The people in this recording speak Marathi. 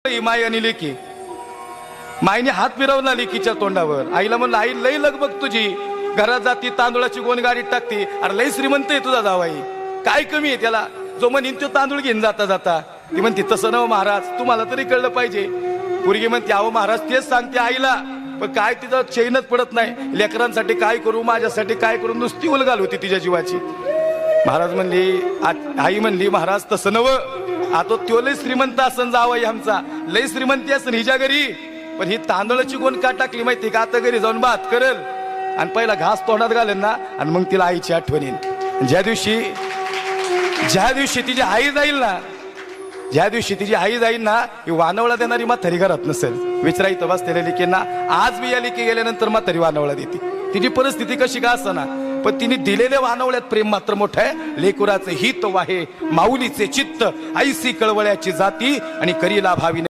ही माय आणि लेकी. माईने हात फिरवला लेकीच्या तोंडावर. आईला म्हणलं, आई लई लगबग तुझी, घरात जाती तांदूळाची गोण गाडीत टाकते. अरे लई श्रीमंत आहे तुझा जावाई, काय कमी आहे त्याला? जो म्हणीन तो तांदूळ घेऊन जाता जाता. ती म्हणते तसं नव महाराज, तुम्हाला तरी कळलं पाहिजे. पोरगी म्हणते, अहो महाराज तेच सांगते आईला, पण काय तिचं चैनच पडत नाही. लेकरांसाठी काय करू, माझ्यासाठी काय करू, नुसती उलगाल होती तिच्या जीवाची. महाराज म्हणली, आई म्हणली, महाराज तसं नव, आता तो लय श्रीमंत असन जावाई आमचा, लय श्रीमंती असन हिच्या घरी, पण ही तांदळाची गोण का टाकली माहिती का? आता घरी जाऊन भात करेल आणि पहिला घास तोंडात घालेल ना, आणि मग तिला आईची आठवण येईल. ज्या दिवशी तिची आई जाईल ना, ज्या दिवशी तिची आई जाईल ना, ही वानवळा देणारी म्हातारी घरात नसेल. विचारायचं बसलेल्या लेकींना, आज मी या लेकी गेल्यानंतर म्हातारी वानवळा देते. तिची परिस्थिती कशी का असना, पण तिने दिलेल्या वानवळ्यात प्रेम मात्र मोठं आहे. लेकुराचे हित वाहे माऊलीचे चित्त, ऐसी कळवळ्याची जाती आणि करीला भावी